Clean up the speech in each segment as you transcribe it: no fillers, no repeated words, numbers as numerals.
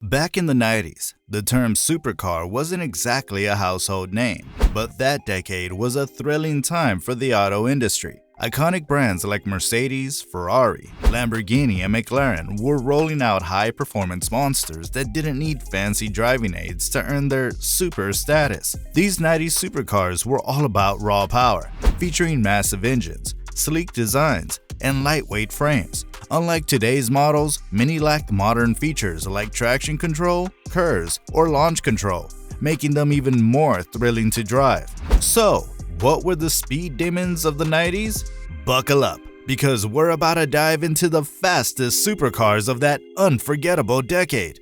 Back in the 90s, the term supercar wasn't exactly a household name, but that decade was a thrilling time for the auto industry. Iconic brands like Mercedes, Ferrari, Lamborghini, and McLaren were rolling out high-performance monsters that didn't need fancy driving aids to earn their super status. These 90s supercars were all about raw power, featuring massive engines, sleek designs, and lightweight frames. Unlike today's models, many lacked modern features like traction control, curves, or launch control, making them even more thrilling to drive. So, what were the speed demons of the 90s? Buckle up, because we're about to dive into the fastest supercars of that unforgettable decade.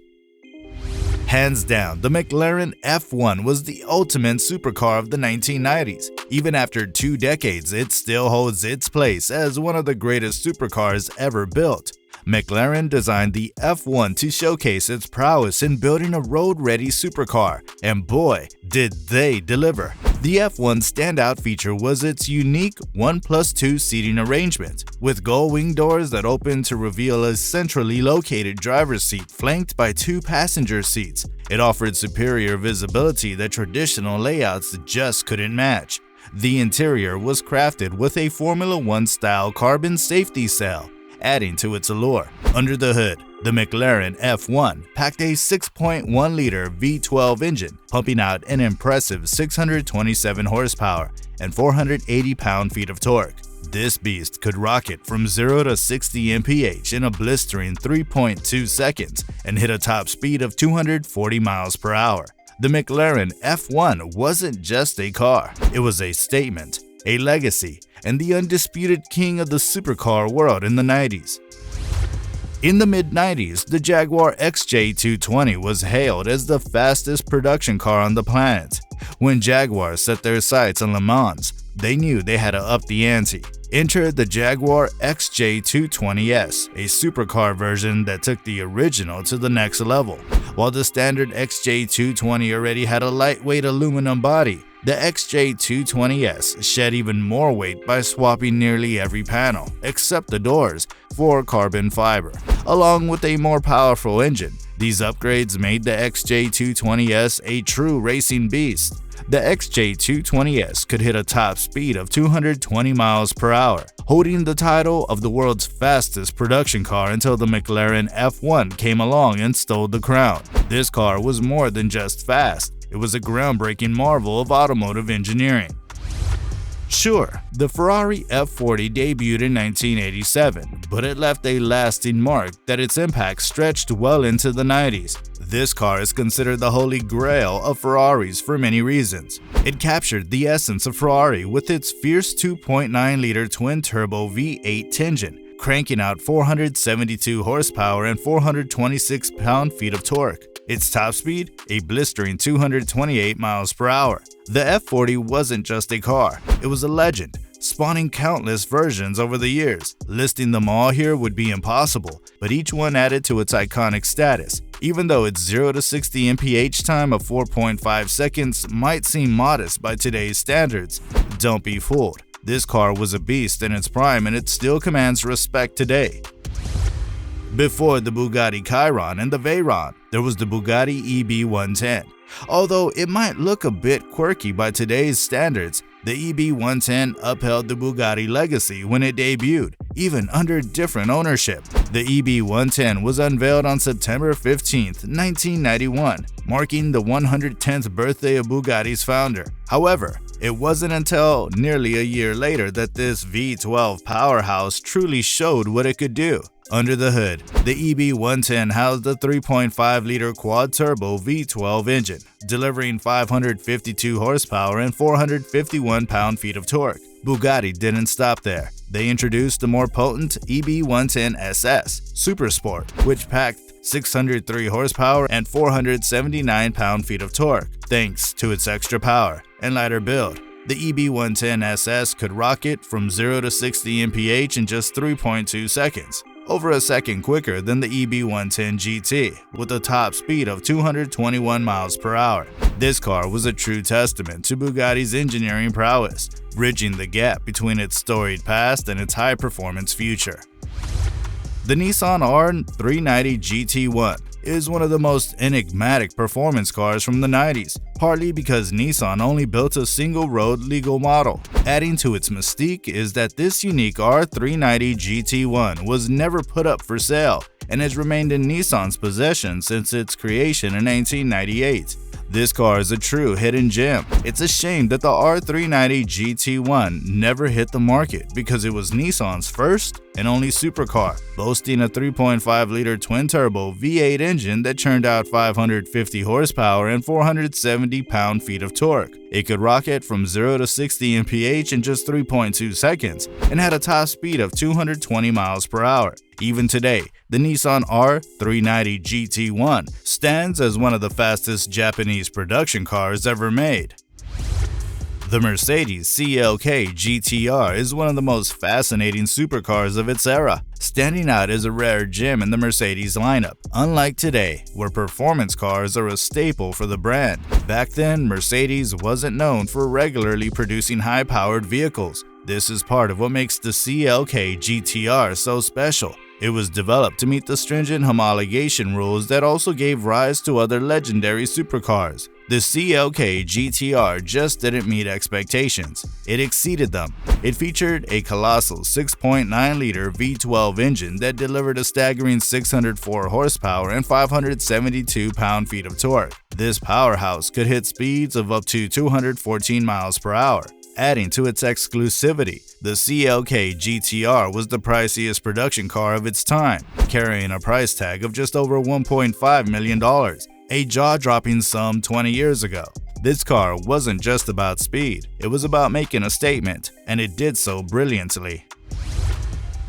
Hands down, the McLaren F1 was the ultimate supercar of the 1990s. Even after 2 decades, it still holds its place as one of the greatest supercars ever built. McLaren designed the F1 to showcase its prowess in building a road-ready supercar, and boy, did they deliver. The F1's standout feature was its unique 1+2 seating arrangement, with gull wing doors that opened to reveal a centrally located driver's seat flanked by 2 passenger seats. It offered superior visibility that traditional layouts just couldn't match. The interior was crafted with a Formula One-style carbon safety cell, adding to its allure. Under the hood, the McLaren F1 packed a 6.1-liter V12 engine, pumping out an impressive 627 horsepower and 480 pound-feet of torque. This beast could rocket from 0 to 60 mph in a blistering 3.2 seconds and hit a top speed of 240 miles per hour. The McLaren F1 wasn't just a car, it was a statement, a legacy, and the undisputed king of the supercar world in the 90s. In the mid-90s, the Jaguar XJ220 was hailed as the fastest production car on the planet. When Jaguar set their sights on Le Mans, they knew they had to up the ante. Enter the Jaguar XJ220S, a supercar version that took the original to the next level. While the standard XJ220 already had a lightweight aluminum body, the XJ220S shed even more weight by swapping nearly every panel, except the doors, for carbon fiber. Along with a more powerful engine, these upgrades made the XJ220S a true racing beast. The XJ220S could hit a top speed of 220 miles per hour, holding the title of the world's fastest production car until the McLaren F1 came along and stole the crown. This car was more than just fast. It was a groundbreaking marvel of automotive engineering. Sure, the Ferrari F40 debuted in 1987, but it left a lasting mark that its impact stretched well into the 90s. This car is considered the holy grail of Ferraris for many reasons. It captured the essence of Ferrari with its fierce 2.9-liter twin-turbo V8 engine, cranking out 472 horsepower and 426 pound-feet of torque. Its top speed, a blistering 228 miles per hour. The F40 wasn't just a car, it was a legend, spawning countless versions over the years. Listing them all here would be impossible, but each one added to its iconic status. Even though its 0 to 60 mph time of 4.5 seconds might seem modest by today's standards, don't be fooled. This car was a beast in its prime and it still commands respect today. Before the Bugatti Chiron and the Veyron, there was the Bugatti EB110. Although it might look a bit quirky by today's standards, the EB110 upheld the Bugatti legacy when it debuted, even under different ownership. The EB110 was unveiled on September 15, 1991, marking the 110th birthday of Bugatti's founder. However, it wasn't until nearly a year later that this V12 powerhouse truly showed what it could do. Under the hood, the EB110 housed a 3.5-liter quad-turbo V12 engine, delivering 552 horsepower and 451 pound-feet of torque. Bugatti didn't stop there. They introduced the more potent EB110 SS Super Sport, which packed 603 horsepower and 479 pound-feet of torque. Thanks to its extra power and lighter build, the EB110 SS could rocket from 0 to 60 mph in just 3.2 seconds. Over a second quicker than the EB110 GT, with a top speed of 221 miles per hour. This car was a true testament to Bugatti's engineering prowess, bridging the gap between its storied past and its high-performance future. The Nissan R390 GT1. is one of the most enigmatic performance cars from the 90s, partly because Nissan only built a single-road legal model. Adding to its mystique is that this unique R390 GT1 was never put up for sale and has remained in Nissan's possession since its creation in 1998. This car is a true hidden gem. It's a shame that the R390 GT1 never hit the market because it was Nissan's first and only supercar, boasting a 3.5-liter twin-turbo V8 engine that churned out 550 horsepower and 470 pound-feet of torque. It could rocket from 0 to 60 mph in just 3.2 seconds and had a top speed of 220 miles per hour. Even today, the Nissan R390 GT1 stands as one of the fastest Japanese production cars ever made. The Mercedes CLK GTR is one of the most fascinating supercars of its era, standing out as a rare gem in the Mercedes lineup. Unlike today, where performance cars are a staple for the brand, back then Mercedes wasn't known for regularly producing high-powered vehicles. This is part of what makes the CLK GTR so special. It was developed to meet the stringent homologation rules that also gave rise to other legendary supercars. The CLK GTR just didn't meet expectations. It exceeded them. It featured a colossal 6.9-liter V12 engine that delivered a staggering 604 horsepower and 572 pound-feet of torque. This powerhouse could hit speeds of up to 214 miles per hour. Adding to its exclusivity, the CLK GTR was the priciest production car of its time, carrying a price tag of just over $1.5 million, a jaw-dropping sum 20 years ago. This car wasn't just about speed, it was about making a statement, and it did so brilliantly.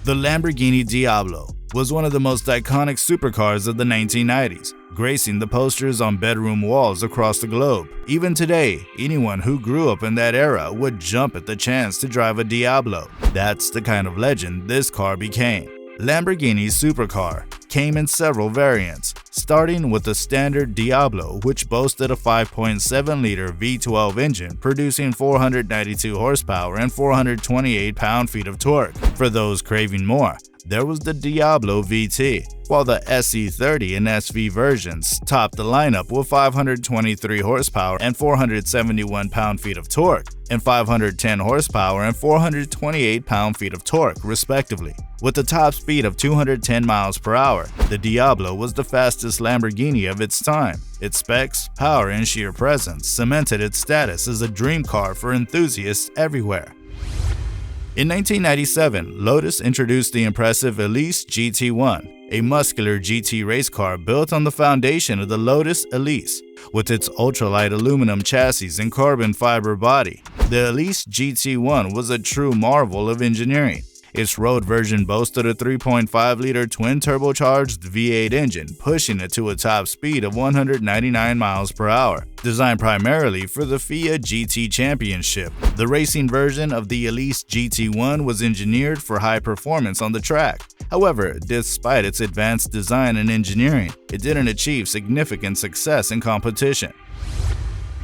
The Lamborghini Diablo was one of the most iconic supercars of the 1990s, gracing the posters on bedroom walls across the globe. Even today, anyone who grew up in that era would jump at the chance to drive a Diablo. That's the kind of legend this car became. Lamborghini's supercar came in several variants, starting with the standard Diablo, which boasted a 5.7-liter V12 engine producing 492 horsepower and 428 pound-feet of torque. For those craving more, there was the Diablo VT, while the SE30 and SV versions topped the lineup with 523 horsepower and 471 pound-feet of torque, and 510 horsepower and 428 pound-feet of torque, respectively. With a top speed of 210 miles per hour, the Diablo was the fastest Lamborghini of its time. Its specs, power, and sheer presence cemented its status as a dream car for enthusiasts everywhere. In 1997, Lotus introduced the impressive Elise GT1, a muscular GT race car built on the foundation of the Lotus Elise. With its ultralight aluminum chassis and carbon fiber body, the Elise GT1 was a true marvel of engineering. Its road version boasted a 3.5-liter twin-turbocharged V8 engine, pushing it to a top speed of 199 miles per hour. Designed primarily for the FIA GT Championship, the racing version of the Elise GT1 was engineered for high performance on the track. However, despite its advanced design and engineering, it didn't achieve significant success in competition.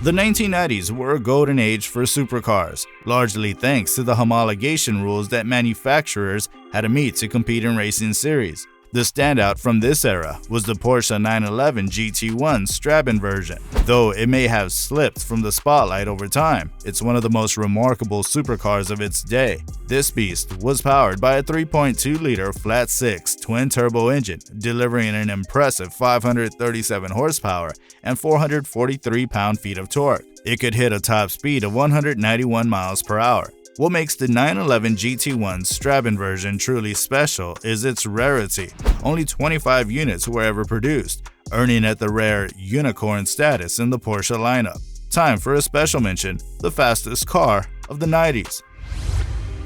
The 1990s were a golden age for supercars, largely thanks to the homologation rules that manufacturers had to meet to compete in racing series. The standout from this era was the Porsche 911 GT1 Strabon version. Though it may have slipped from the spotlight over time, it's one of the most remarkable supercars of its day. This beast was powered by a 3.2-liter flat-six twin-turbo engine, delivering an impressive 537 horsepower and 443 pound-feet of torque. It could hit a top speed of 191 miles per hour. What makes the 911 GT1 Strabon version truly special is its rarity. Only 25 units were ever produced, earning it the rare unicorn status in the Porsche lineup. Time for a special mention, the fastest car of the 90s.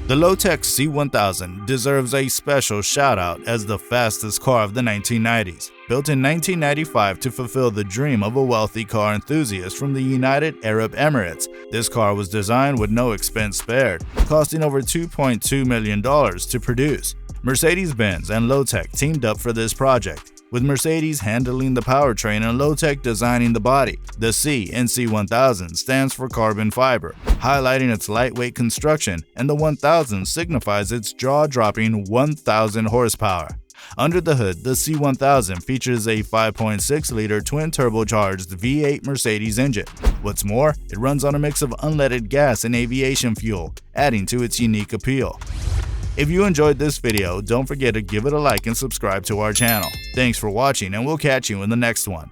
The Lotus C1000 deserves a special shout-out as the fastest car of the 1990s. Built in 1995 to fulfill the dream of a wealthy car enthusiast from the United Arab Emirates, this car was designed with no expense spared, costing over $2.2 million to produce. Mercedes-Benz and Lotus teamed up for this project, with Mercedes handling the powertrain and Lotus designing the body. The C in C1000 stands for carbon fiber, highlighting its lightweight construction, and the 1000 signifies its jaw-dropping 1000 horsepower. Under the hood, the C1000 features a 5.6-liter twin-turbocharged V8 Mercedes engine. What's more, it runs on a mix of unleaded gas and aviation fuel, adding to its unique appeal. If you enjoyed this video, don't forget to give it a like and subscribe to our channel. Thanks for watching, and we'll catch you in the next one.